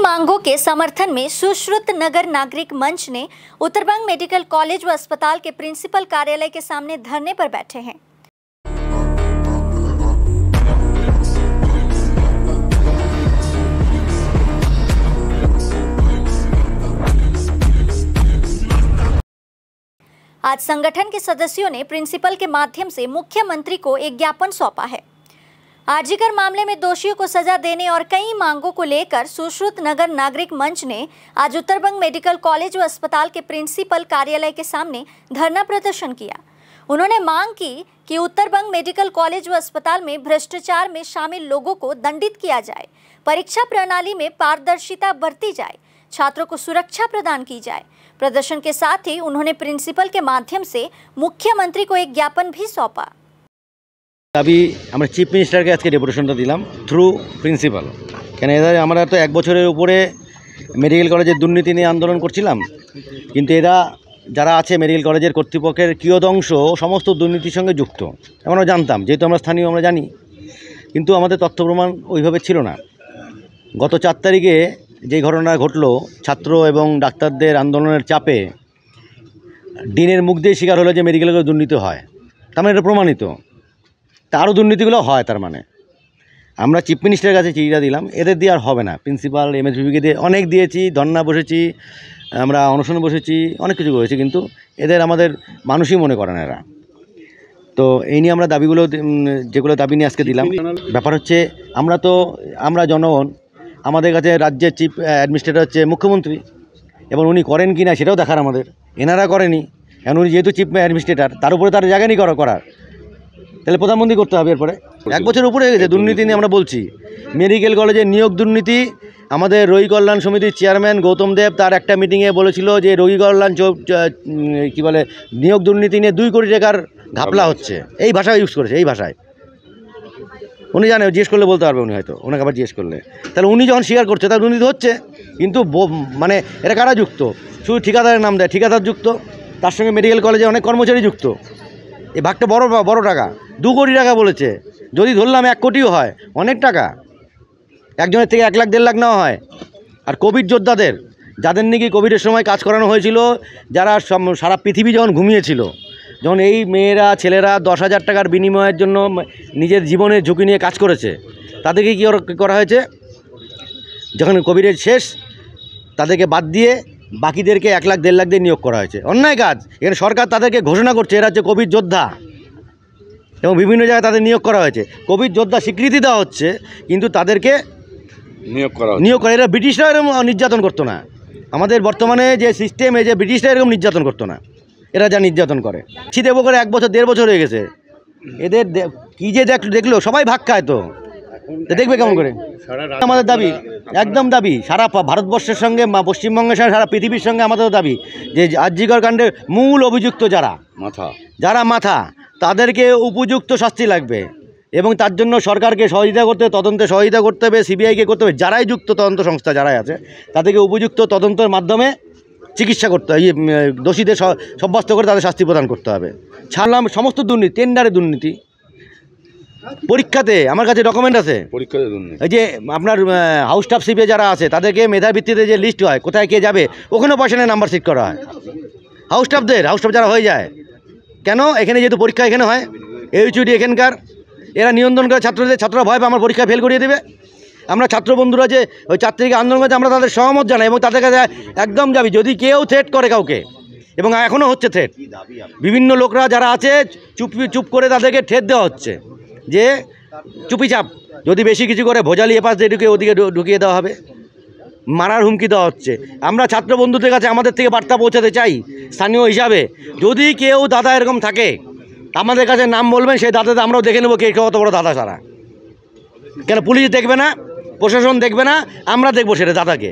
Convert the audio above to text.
मांगों के समर्थन में सुश्रुत नगर नागरिक मंच ने उत्तरबंग मेडिकल कॉलेज व अस्पताल के प्रिंसिपल कार्यालय के सामने धरने पर बैठे हैं। आज संगठन के सदस्यों ने प्रिंसिपल के माध्यम से मुख्यमंत्री को एक ज्ञापन सौंपा है। आरजीकर मामले में दोषियों को सजा देने और कई मांगों को लेकर सुश्रुत नगर नागरिक मंच ने आज उत्तरबंग मेडिकल कॉलेज व अस्पताल के प्रिंसिपल कार्यालय के सामने धरना प्रदर्शन किया। उन्होंने मांग की कि उत्तरबंग मेडिकल कॉलेज व अस्पताल में भ्रष्टाचार में शामिल लोगों को दंडित किया जाए, परीक्षा प्रणाली में पारदर्शिता बरती जाए, छात्रों को सुरक्षा प्रदान की जाए। प्रदर्शन के साथ ही उन्होंने प्रिंसिपल के माध्यम से मुख्यमंत्री को एक ज्ञापन भी सौंपा। अभी আমরা চিফ মিনিস্টারকে আজকে ডেপুটেশনটা দিলাম থ্রু প্রিন্সিপাল। কেন এদের আমরা তো এক বছরের উপরে মেডিকেল কলেজের দুর্নীতি নিয়ে আন্দোলন করছিলাম, কিন্তু এরা যারা আছে মেডিকেল কলেজের কর্তৃপক্ষের কিয়দংশ সমস্ত দুর্নীতির সঙ্গে যুক্ত আমরা জানতাম, যেহেতু আমরা স্থানীয় আমরা জানি, কিন্তু আমাদের তথ্য প্রমাণ ওইভাবে ছিল না। গত 4 তারিখে যে ঘটনা ঘটলো, ছাত্র এবং ডাক্তারদের আন্দোলনের চাপে ডিনের মুখ দিয়ে স্বীকার হলো যে মেডিকেল কলেজে দুর্নীতি হয়, তার মানে এটা প্রমাণিত। আরও দুর্নীতিগুলো হয়, তার মানে আমরা চিফ মিনিস্টারের কাছে চিঠিটা দিলাম, এদের দিয়ে আর হবে না। প্রিন্সিপাল এমএসপিকে দিয়ে অনেক দিয়েছি, ধর্না বসেছি, আমরা অনশনে বসেছি, অনেক কিছু করেছি, কিন্তু এদের আমাদের মানুষই মনে করে না এরা। তো এই নিয়ে আমরা দাবিগুলো যেগুলো দাবি নিয়ে আজকে দিলাম। ব্যাপার হচ্ছে আমরা জনগণ, আমাদের কাছে রাজ্যের চিফ অ্যাডমিনিস্ট্রেটর হচ্ছে মুখ্যমন্ত্রী, এবং উনি করেন কি না সেটাও দেখার আমাদের। এনারা করেনি, এখন উনি যেহেতু চিফ অ্যাডমিনিস্ট্রেটর, তার উপরে তার জায়গা নেই করার, তাহলে প্রধানমন্ত্রী করতে হবে। এরপরে 1 বছর উপরে হয়ে গেছে দুর্নীতি নিয়ে আমরা বলছি। মেডিকেল কলেজে নিয়োগ দুর্নীতি, আমাদের রোগী কল্যাণ সমিতির চেয়ারম্যান গৌতম দেব তার একটা মিটিংয়ে বলেছিল যে রোগী কল্যাণ নিয়োগ দুর্নীতি নিয়ে 2 কোটি টাকার ঘাপলা হচ্ছে, এই ভাষা ইউজ করেছে, এই ভাষায়। উনি জানে, জিজ্ঞেস করলে বলতে পারবে উনি, হয়তো ওনাকে আবার জিজ্ঞেস করলে। তাহলে উনি যখন স্বীকার করছে তার দুর্নীতি হচ্ছে, কিন্তু মানে এরা কারা যুক্ত? শুধু ঠিকাদারের নাম দেয়, ঠিকাদার যুক্ত, তার সঙ্গে মেডিকেল কলেজে অনেক কর্মচারী যুক্ত। এই ভাগটা বড় টাকা, 2 কোটি টাকা বলেছে। যদি ধরলাম 1 কোটিও হয়, অনেক টাকা। একজনের থেকে 1 লাখ 1.5 লাখ নেওয়া হয়। আর কোভিড যোদ্ধাদের, যাদের নাকি কোভিডের সময় কাজ করানো হয়েছিল, যারা সারা পৃথিবী যখন ঘুমিয়েছিল, যখন এই মেয়েরা ছেলেরা 10,000 টাকার বিনিময়ের জন্য নিজের জীবনের ঝুঁকি নিয়ে কাজ করেছে, তাদেরকে কী করা হয়েছে? যখন কোভিডের শেষ, তাদেরকে বাদ দিয়ে বাকিদেরকে 1 লাখ 1.5 লাখ দিয়ে নিয়োগ করা হয়েছে। অন্যায় কাজ। এখানে সরকার তাদেরকে ঘোষণা করছে এরা হচ্ছে কোভিড যোদ্ধা, এবং বিভিন্ন জায়গায় তাদের নিয়োগ করা হয়েছে। কোভিড যোদ্ধা স্বীকৃতি দেওয়া হচ্ছে, কিন্তু তাদেরকে নিয়োগ করা। এরা ব্রিটিশরা এরকম নির্যাতন করতো না। আমাদের বর্তমানে যে সিস্টেম, এই যে ব্রিটিশরা এরকম নির্যাতন করতো না, এরা যা নির্যাতন করে। দেব করে 1 বছর 1.5 বছর হয়ে গেছে। এদের কী যে দেখলো, সবাই ভাগ খায়, তো দেখবে কেমন করে? আমাদের দাবি, একদম দাবি, সারা ভারতবর্ষের সঙ্গে, পশ্চিমবঙ্গের সঙ্গে, সারা পৃথিবীর সঙ্গে আমাদের দাবি যে আরজিকর কাণ্ডের মূল অভিযুক্ত যারা মাথা, তাদেরকে উপযুক্ত শাস্তি লাগবে, এবং তার জন্য সরকারকে সহযোগিতা করতে হবে, তদন্তে সহযোগিতা করতে হবে, সিবিআইকে করতে হবে, যারাই যুক্ত তদন্ত সংস্থা যারাই আছে তাদেরকে উপযুক্ত তদন্তের মাধ্যমে চিকিৎসা করতে হবে, দোষীদের সাব্যস্ত করে তাদের শাস্তি প্রদান করতে হবে। ছাড়লাম সমস্ত দুর্নীতি, টেন্ডারে দুর্নীতি, পরীক্ষাতে আমার কাছে ডকুমেন্ট আছে, এই যে আপনার হাউস স্টাফশিপে যারা আছে তাদেরকে মেধা ভিত্তিতে যে লিস্ট হয়, কোথায় কে যাবে, ওখানেও পয়সা নিয়ে নাম্বার সিট করা হয় হাউস স্টাফ যারা হয়ে যায়। কেন? এখানে যেহেতু পরীক্ষা এখানে হয়, এইচওডি এখানকার, এরা নিয়ন্ত্রণ করে ছাত্ররা ভয় পায় আমার পরীক্ষা ফেল করিয়ে দেবে। আমরা ছাত্র বন্ধুরা যে ওই 4 তারিখে আন্দোলন করছে, আমরা তাদের সহমত জানাই, এবং তাদের কাছে একদম যাবি যদি কেউ থ্রেট করে কাউকে, এবং এখনও হচ্ছে থ্রেট, বিভিন্ন লোকরা যারা আছে চুপ করে তাদেরকে থ্রেট দেওয়া হচ্ছে যে চুপিচাপ, যদি বেশি কিছু করে ভোজালি এপাশ দিয়ে ওদিকে ঢুকিয়ে দেওয়া হবে, মারার হুমকি দেওয়া হচ্ছে। আমরা ছাত্র বন্ধুদের কাছে আমাদের থেকে বার্তা পৌঁছাতে চাই স্থানীয় হিসাবে, যদি কেউ দাদা এরকম থাকে আমাদের কাছে নাম বলবেন, সেই দাদাতে আমরাও দেখে নেবো কে কত বড় দাদা সারা। কেন পুলিশ দেখবে না, প্রশাসন দেখবে না, আমরা দেখবো সেটা দাদাকে।